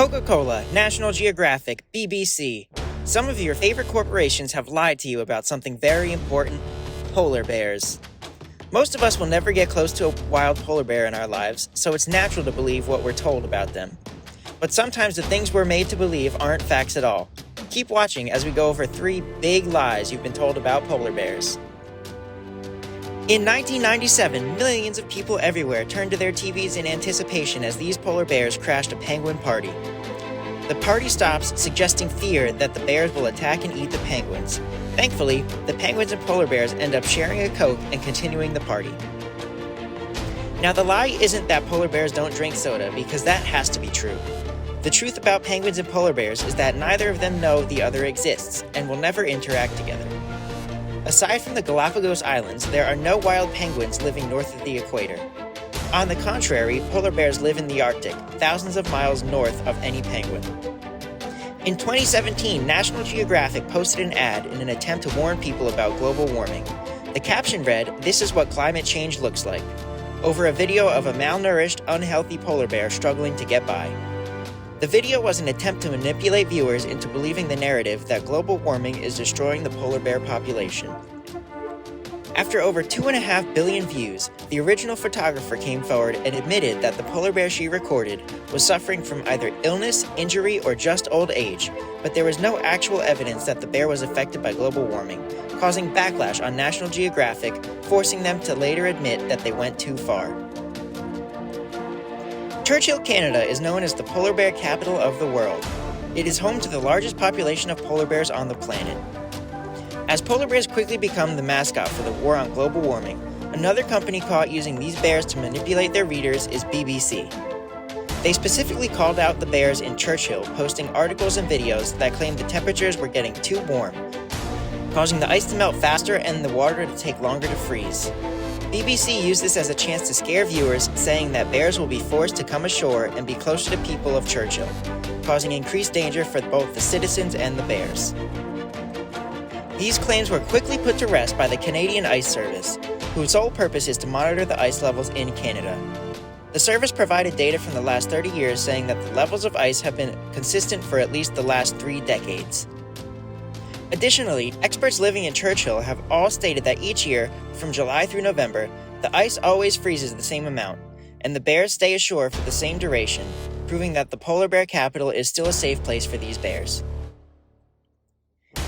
Coca Cola, National Geographic, BBC. Some of your favorite corporations have lied to you about something very important: polar bears. Most of us will never get close to a wild polar bear in our lives, so it's natural to believe what we're told about them. But sometimes the things we're made to believe aren't facts at all. Keep watching as we go over 3 big lies you've been told about polar bears. In 1997, millions of people everywhere turned to their TVs in anticipation as these polar bears crashed a penguin party. The party stops, suggesting fear that the bears will attack and eat the penguins. Thankfully, the penguins and polar bears end up sharing a Coke and continuing the party. Now, the lie isn't that polar bears don't drink soda, because that has to be true. The truth about penguins and polar bears is that neither of them know the other exists and will never interact together. Aside from the Galapagos Islands, there are no wild penguins living north of the equator. On the contrary, polar bears live in the Arctic, thousands of miles north of any penguin. In 2017, National Geographic posted an ad in an attempt to warn people about global warming. The caption read, "This is what climate change looks like," over a video of a malnourished, unhealthy polar bear struggling to get by. The video was an attempt to manipulate viewers into believing the narrative that global warming is destroying the polar bear population. After over 2.5 billion views, the original photographer came forward and admitted that the polar bear she recorded was suffering from either illness, injury, or just old age, but there was no actual evidence that the bear was affected by global warming, causing backlash on National Geographic, forcing them to later admit that they went too far. Churchill, Canada is known as the polar bear capital of the world. It is home to the largest population of polar bears on the planet. As polar bears quickly become the mascot for the war on global warming, another company caught using these bears to manipulate their readers is BBC. They specifically called out the bears in Churchill, posting articles and videos that claimed the temperatures were getting too warm, causing the ice to melt faster and the water to take longer to freeze. BBC used this as a chance to scare viewers, saying that bears will be forced to come ashore and be closer to people of Churchill, causing increased danger for both the citizens and the bears. These claims were quickly put to rest by the Canadian Ice Service, whose sole purpose is to monitor the ice levels in Canada. The service provided data from the last 30 years saying that the levels of ice have been consistent for at least the last 3 decades. Additionally, experts living in Churchill have all stated that each year, from July through November, the ice always freezes the same amount, and the bears stay ashore for the same duration, proving that the polar bear capital is still a safe place for these bears.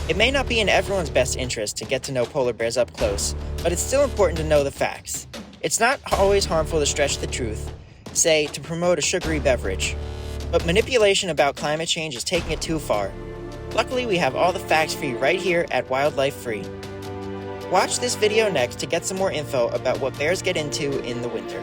It may not be in everyone's best interest to get to know polar bears up close, but it's still important to know the facts. It's not always harmful to stretch the truth, say, to promote a sugary beverage, but manipulation about climate change is taking it too far. Luckily, we have all the facts for you right here at Wildlife Free. Watch this video next to get some more info about what bears get into in the winter.